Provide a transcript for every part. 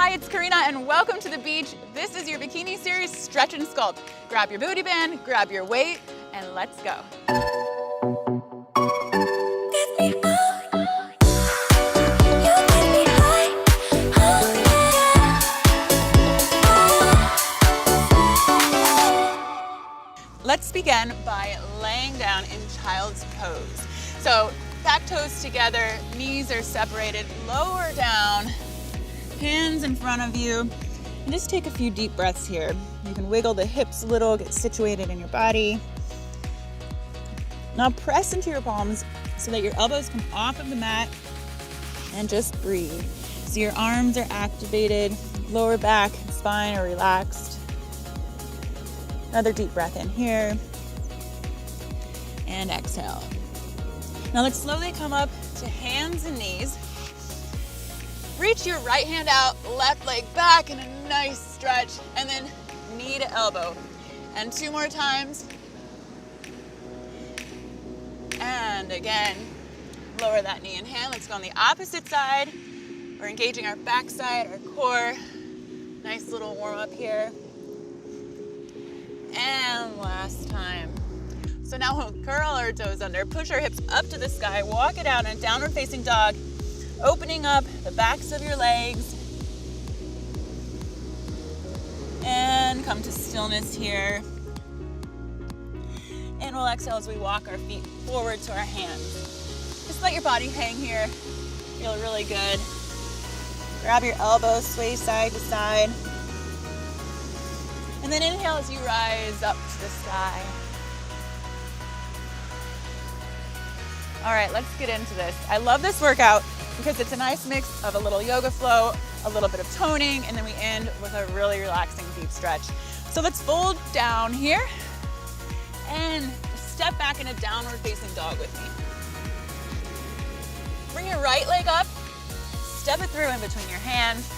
Hi, it's Karena and welcome to the beach. This is your bikini series, Stretch and Sculpt. Grab your booty band, grab your weight, and let's go. Let's begin by laying down in child's pose. So back toes together, knees are separated, lower down, hands in front of you, and just take a few deep breaths here. You can wiggle the hips a little, get situated in your body. Now press into your palms so that your elbows come off of the mat and just breathe. So your arms are activated, lower back, spine are relaxed. Another deep breath in here, and exhale. Now let's slowly come up to hands and knees. Reach your right hand out, left leg back in a nice stretch, and then knee to elbow. And 2 more times. And again, lower that knee and hand. Let's go on the opposite side. We're engaging our back side, our core. Nice little warm up here. And last time. So now we'll curl our toes under, push our hips up to the sky, walk it out in a downward facing dog, opening up the backs of your legs. And come to stillness here. And we'll exhale as we walk our feet forward to our hands. Just let your body hang here. Feel really good. Grab your elbows, sway side to side. And then inhale as you rise up to the sky. All right, let's get into this. I love this workout because it's a nice mix of a little yoga flow, a little bit of toning, and then we end with a really relaxing deep stretch. So let's fold down here and step back in a downward facing dog with me. Bring your right leg up, step it through in between your hands,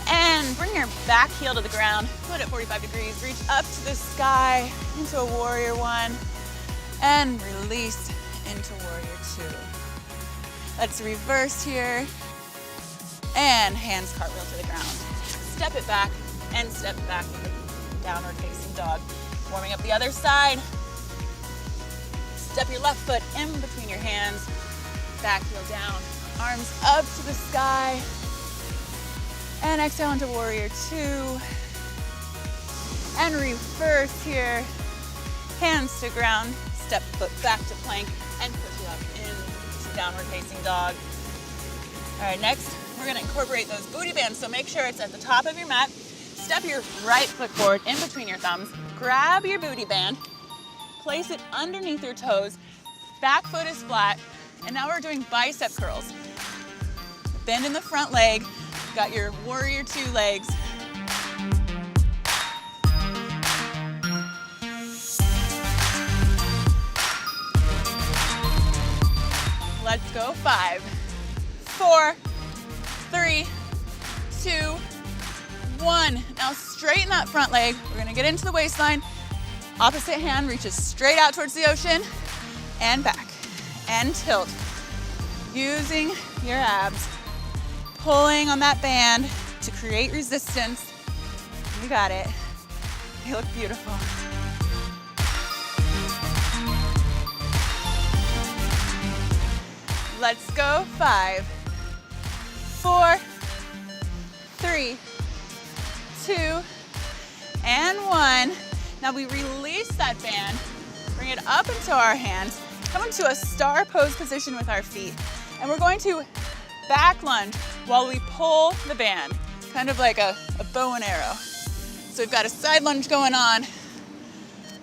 and bring your back heel to the ground, put it 45 degrees, reach up to the sky into a warrior 1, and release into warrior 2. Let's reverse here, and hands cartwheel to the ground. Step it back, and step back with the downward facing dog. Warming up the other side. Step your left foot in between your hands, back heel down, arms up to the sky, and exhale into warrior 2. And reverse here. Hands to ground, step foot back to plank, and push it up into downward facing dog. All right, next, we're gonna incorporate those booty bands, so make sure it's at the top of your mat. Step your right foot forward in between your thumbs, grab your booty band, place it underneath your toes, back foot is flat, and now we're doing bicep curls. Bend in the front leg, got your warrior 2 legs. Let's go. 5, 4, 3, 2, 1. Now straighten that front leg. We're gonna get into the waistline. Opposite hand reaches straight out towards the ocean and back and tilt. Using your abs. Pulling on that band to create resistance. You got it. You look beautiful. Let's go. 5, 4, 3, 2, and 1. Now we release that band, bring it up into our hands, come into a star pose position with our feet, and we're going to back lunge while we pull the band, kind of like a bow and arrow. So we've got a side lunge going on,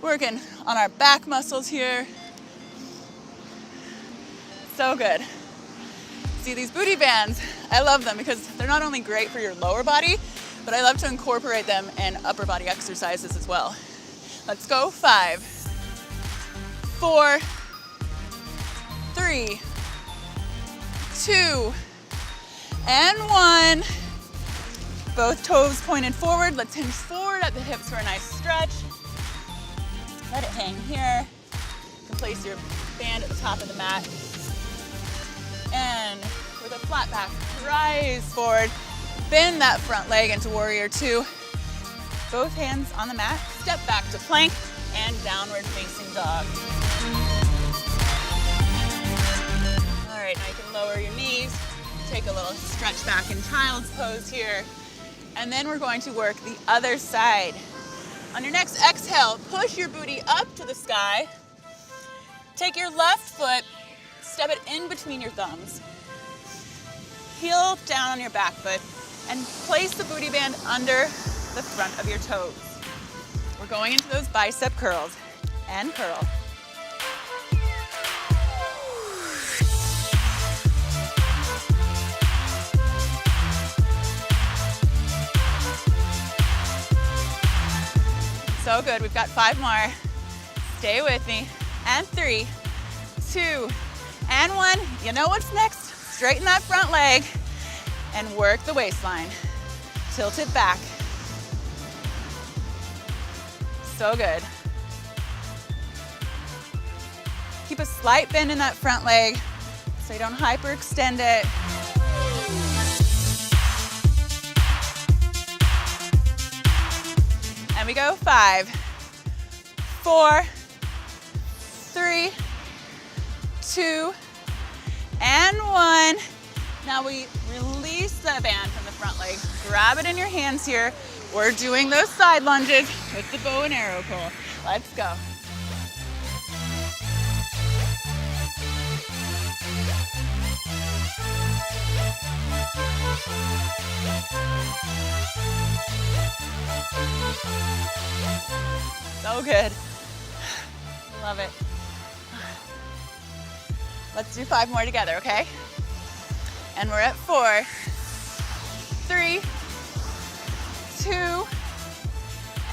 working on our back muscles here. So good. See, these booty bands, I love them because they're not only great for your lower body, but I love to incorporate them in upper body exercises as well. Let's go. 5, 4, 3, 2, and 1. Both toes pointed forward. Let's hinge forward at the hips for a nice stretch. Let it hang here. You can place your band at the top of the mat. And with a flat back, rise forward. Bend that front leg into warrior two. Both hands on the mat, step back to plank and downward facing dog. All right, now you can lower your knees, take a little stretch back in child's pose here, and then we're going to work the other side. On your next exhale, push your booty up to the sky. Take your left foot, step it in between your thumbs. Heel down on your back foot and place the booty band under the front of your toes. We're going into those bicep curls and curl. So good, we've got 5 more. Stay with me. And 3, 2, and 1. You know what's next? Straighten that front leg and work the waistline. Tilt it back. So good. Keep a slight bend in that front leg so you don't hyperextend it. And we go 5, 4, 3, 2, and 1. Now we release the band from the front leg. Grab it in your hands here. We're doing those side lunges with the bow and arrow pull. Let's go. So good. Love it. Let's do 5 more together, okay? And we're at 4, 3, 2,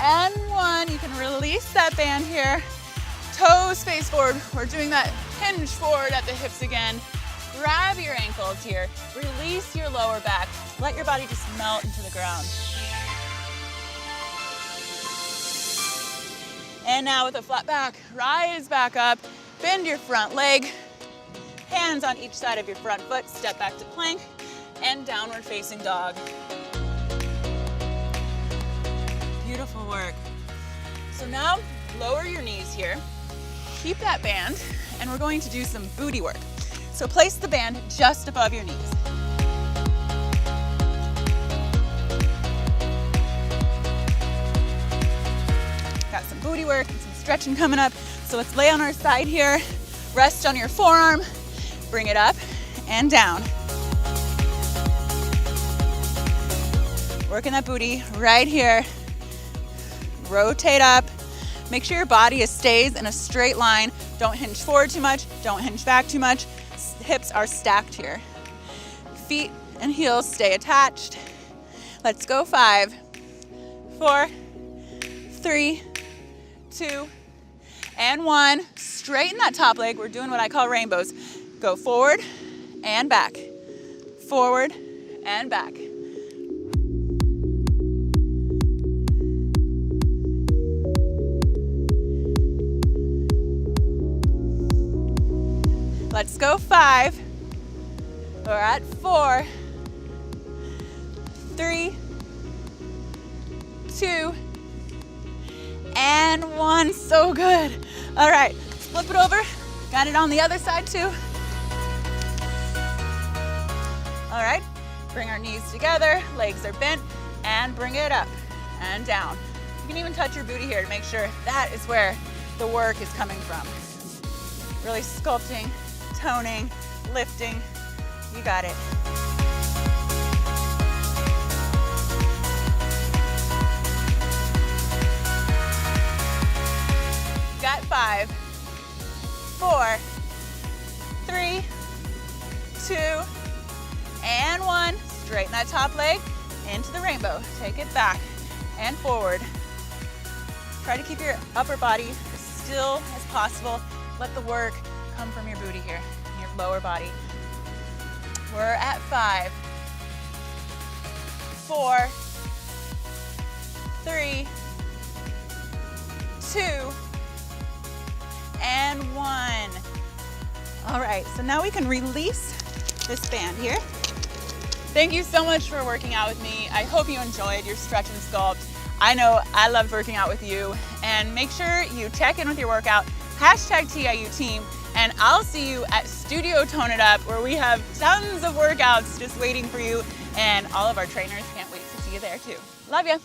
and 1. You can release that band here. Toes face forward. We're doing that hinge forward at the hips again. Grab your ankles here. Release your lower back. Let your body just melt into the ground. And now with a flat back, rise back up, bend your front leg, hands on each side of your front foot, step back to plank, and downward facing dog. Beautiful work. So now lower your knees here, keep that band, and we're going to do some booty work. So place the band just above your knees. Got some booty work and some stretching coming up. So let's lay on our side here, rest on your forearm, bring it up and down. Working that booty right here. Rotate up. Make sure your body stays in a straight line. Don't hinge forward too much. Don't hinge back too much. Hips are stacked here. Feet and heels stay attached. Let's go 5, 4, 3, 2, and 1. Straighten that top leg. We're doing what I call rainbows. Go forward and back. Forward and back. Let's go 5. We're at 4, 3, 2, and 1. So good. All right, flip it over. Got it on the other side too. All right, bring our knees together, legs are bent, and bring it up and down. You can even touch your booty here to make sure that is where the work is coming from. Really sculpting, toning, lifting. You got it. Got 5, 4, 3, 2, and 1. Straighten that top leg into the rainbow. Take it back and forward. Try to keep your upper body as still as possible. Let the work come from your booty here, your lower body. We're at 5, 4, 3, 2, and 1. All right, so now we can release this band here. Thank you so much for working out with me. I hope you enjoyed your stretch and sculpt. I know I loved working out with you. And make sure you check in with your workout, #TIU team, and I'll see you at Studio Tone It Up, where we have tons of workouts just waiting for you, and all of our trainers can't wait to see you there too. Love ya.